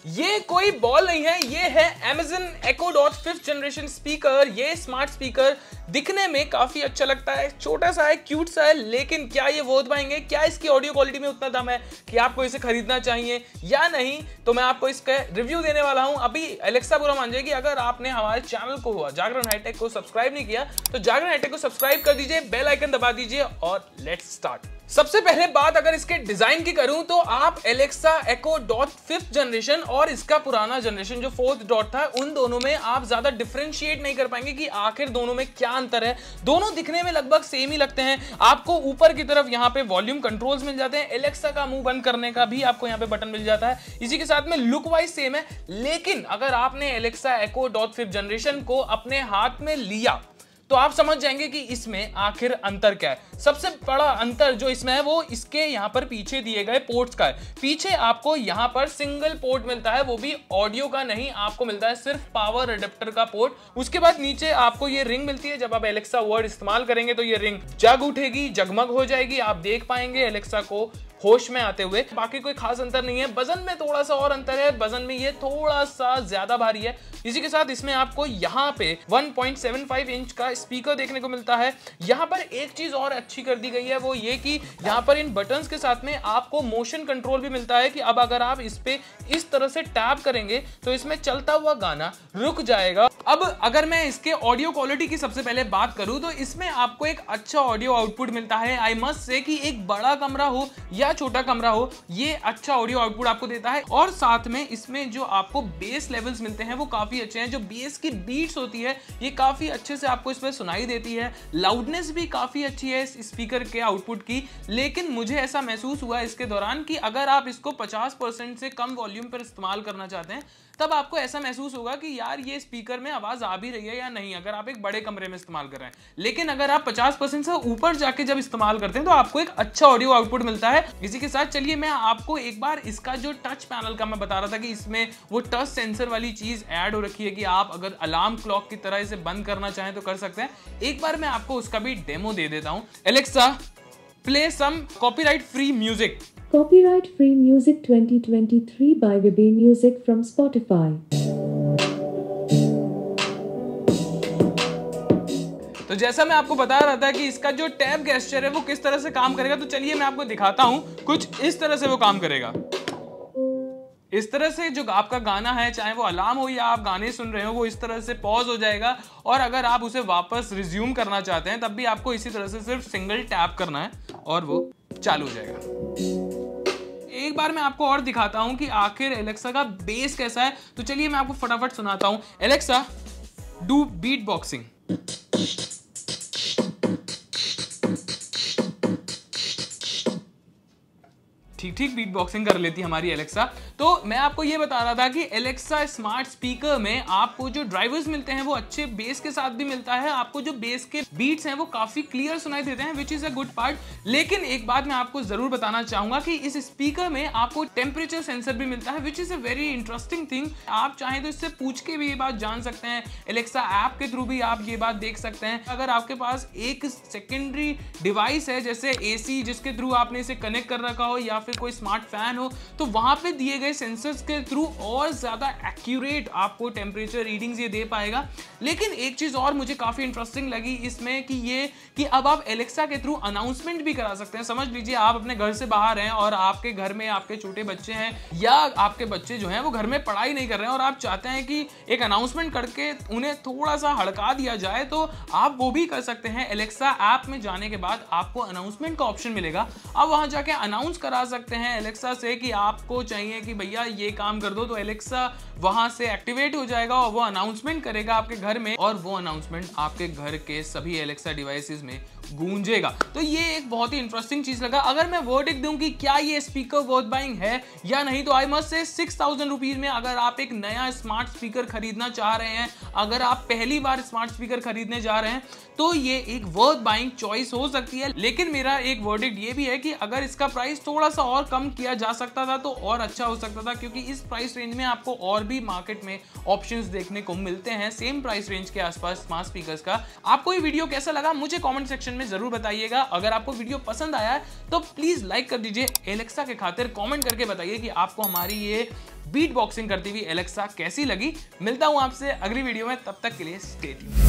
ये कोई बॉल नहीं है, ये है Amazon Echo Dot 5th generation speaker. ये स्मार्ट स्पीकर दिखने में काफी अच्छा लगता है, छोटा सा है, क्यूट सा है, लेकिन क्या ये वर्थ बाइंग? क्या इसकी ऑडियो क्वालिटी में उतना दम है कि आपको इसे खरीदना चाहिए या नहीं? तो मैं आपको इसका रिव्यू देने वाला हूं। अभी एलेक्सा बुरा मान जाएगी। अगर आपने हमारे चैनल को जागरण हाईटेक को सब्सक्राइब नहीं किया तो जागरण हाईटेक को सब्सक्राइब कर दीजिए, बेल आइकन दबा दीजिए और लेट्स स्टार्ट। सबसे पहले बात अगर इसके डिजाइन की करूं तो आप Alexa Echo Dot 5th generation और इसका पुराना जनरेशन जो 4th डॉट था, उन दोनों में आप ज्यादा डिफरेंशिएट नहीं कर पाएंगे कि आखिर दोनों में क्या अंतर है। दोनों दिखने में लगभग सेम ही लगते हैं। आपको ऊपर की तरफ यहाँ पे वॉल्यूम कंट्रोल्स मिल जाते हैं, एलेक्सा का मुंह बंद करने का भी आपको यहाँ पे बटन मिल जाता है। इसी के साथ में लुक वाइज सेम है, लेकिन अगर आपने Alexa Echo Dot 5th generation को अपने हाथ में लिया तो आप समझ जाएंगे कि इसमें आखिर अंतर क्या है। सबसे बड़ा अंतर जो इसमें है वो इसके यहाँ पर पीछे दिए गए पोर्ट्स का है। पीछे आपको यहाँ पर सिंगल पोर्ट मिलता है, वो भी ऑडियो का नहीं, आपको मिलता है सिर्फ पावर अडेप्टर का पोर्ट। उसके बाद नीचे आपको ये रिंग मिलती है। जब आप एलेक्सा वर्ड इस्तेमाल करेंगे तो ये रिंग जग उठेगी, जगमग हो जाएगी, आप देख पाएंगे एलेक्सा को होश में आते हुए। बाकी कोई खास अंतर नहीं है। वजन में थोड़ा सा और अंतर है, वजन में ये थोड़ा सा ज्यादा भारी है। इसी के साथ इसमें आपको यहाँ पे 1.75 इंच का स्पीकर देखने को मिलता है। यहाँ पर एक चीज और अच्छी कर दी गई है, वो ये कि यहाँ पर इन बटन्स के साथ में आपको मोशन कंट्रोल भी मिलता है कि अब अगर आप इस पे इस तरह से टैप करेंगे तो इसमें चलता हुआ गाना रुक जाएगा। अब अगर मैं इसके ऑडियो क्वालिटी की सबसे पहले बात करूं तो इसमें आपको एक अच्छा ऑडियो आउटपुट मिलता है। आई मस्ट से कि एक बड़ा कमरा हो या छोटा कमरा हो, ये अच्छा ऑडियो आउटपुट आपको देता है। और साथ में इसमें जो आपको बेस लेवल्स मिलते हैं वो काफी अच्छे हैं। जो बेस की बीट्स होती है ये काफी अच्छे से आपको इसमें सुनाई देती है। लाउडनेस भी काफी अच्छी है इस स्पीकर के आउटपुट की। लेकिन मुझे ऐसा महसूस हुआ इसके दौरान कि अगर आप इसको 50% से कम वॉल्यूम पर इस्तेमाल करना चाहते हैं तब आपको ऐसा महसूस होगा कि यार ये स्पीकर में आवाज आ भी रही है या नहीं, अगर आप एक बड़े कमरे में इस्तेमाल कर रहे हैं। लेकिन अगर आप 50% से ऊपर जाके जब इस्तेमाल करते हैं तो आपको एक अच्छा ऑडियो आउटपुट मिलता है। इसी के साथ चलिए मैं आपको एक बार इसका जो टच पैनल का मैं बता रहा था कि इसमें वो टच सेंसर वाली चीज ऐड हो रखी है कि आप अगर अलार्म क्लॉक की तरह इसे बंद करना चाहें तो कर सकते हैं। एक बार मैं आपको उसका भी डेमो दे देता हूं। Alexa, play some copyright free music. Copyright Free Music 2023 by Vibe Music from Spotify. तो जैसा मैं आपको बता रहा था कि इसका जो टैब गेस्चर है वो किस तरह से काम करेगा, तो चलिए मैं आपको दिखाता हूं। कुछ इस तरह से वो काम करेगा। इस तरह से जो आपका गाना है, चाहे वो अलार्म हो या आप गाने सुन रहे हो, वो इस तरह से पॉज हो जाएगा। और अगर आप उसे वापस रिज्यूम करना चाहते हैं तब भी आपको इसी तरह से सिर्फ सिंगल टैप करना है और वो चालू हो जाएगा। एक बार मैं आपको और दिखाता हूं कि आखिर एलेक्सा का बेस कैसा है। तो चलिए मैं आपको फटाफट सुनाता हूं। Alexa, do beat boxing. ठीक ठीक बीट बॉक्सिंग कर लेती है हमारी एलेक्सा। तो मैं आपको ये बता रहा था कि एलेक्सा स्मार्ट स्पीकर में आपको जो ड्राइवर्स मिलते हैं वो अच्छे बेस के साथ भी मिलता है। आपको जो बेस के बीट्स हैं वो काफी क्लियर सुनाई देते हैं, which is a good part. लेकिन एक बात मैं आपको जरूर बताना चाहूंगा कि इस स्पीकर में आपको टेम्परेचर सेंसर भी मिलता है, which is a very interesting thing. आप चाहें तो इससे पूछ के भी ये बात जान सकते हैं। एलेक्सा ऐप के थ्रू भी आप ये बात देख सकते हैं। अगर आपके पास एक सेकेंडरी डिवाइस है जैसे एसी, जिसके थ्रू आपने इसे कनेक्ट कर रखा हो, या फिर कोई स्मार्ट फैन हो, तो वहां पे दिए गए सेंसर्स के थ्रू और ज्यादा एक्यूरेट आपको टेम्परेचर रीडिंग्स ये दे पाएगा। लेकिन एक चीज और मुझे काफी इंटरेस्टिंग लगी इसमें कि अब आप एलेक्सा के थ्रू अनाउंसमेंट भी करा सकते हैं। समझ लीजिए आप अपने घर से बाहर हैं और आपके घर में आपके छोटे बच्चे हैं या आपके बच्चे जो हैं वो घर में पढ़ाई नहीं कर रहे हैं और आप चाहते हैं कि एक अनाउंसमेंट करके उन्हें थोड़ा सा हड़का दिया जाए, तो आप वो भी कर सकते हैं। एलेक्सा ऐप में जाने के बाद आपको अनाउंसमेंट का ऑप्शन मिलेगा। आप वहां जाके अनाउंस करा सकते हैं एलेक्सा से कि आपको चाहिए कि भैया ये काम कर दो, तो एलेक्सा वहां से एक्टिवेट हो जाएगा और वो अनाउंसमेंट करेगा आपके घर में, और वो अनाउंसमेंट आपके घर के सभी एलेक्सा डिवाइसेस में गूंजेगा। तो ये एक बहुत ही इंटरेस्टिंग चीज लगा। अगर मैं वर्डिक्ट दूं कि क्या ये स्पीकर वर्थ बाइंग है या नहीं, तो आई मस्ट से 6000 रुपीज में अगर आप एक नया स्मार्ट स्पीकर खरीदना चाह रहे हैं, अगर आप पहली बार स्मार्ट स्पीकर खरीदने जा रहे हैं, तो ये एक वर्थ बाइंग चॉइस हो सकती है। लेकिन मेरा एक वर्डिक्ट ये भी है कि अगर इसका प्राइस थोड़ा सा और कम किया जा सकता था तो और अच्छा हो सकता था, क्योंकि इस प्राइस रेंज में आपको और भी मार्केट में ऑप्शंस देखने को मिलते हैं सेम प्राइस रेंज के आसपास स्मार्ट स्पीकर्स का। आपको ये वीडियो कैसा लगा मुझे कमेंट सेक्शन में जरूर बताइएगा। अगर आपको वीडियो पसंद आया है तो प्लीज लाइक कर दीजिए। एलेक्सा के खातिर कमेंट करके बताइए कि आपको हमारी ये बीट बॉक्सिंग करती हुई एलेक्सा कैसी लगी। मिलता हूं आपसे अगली वीडियो में, तब तक के लिए स्टे ट्यून्ड।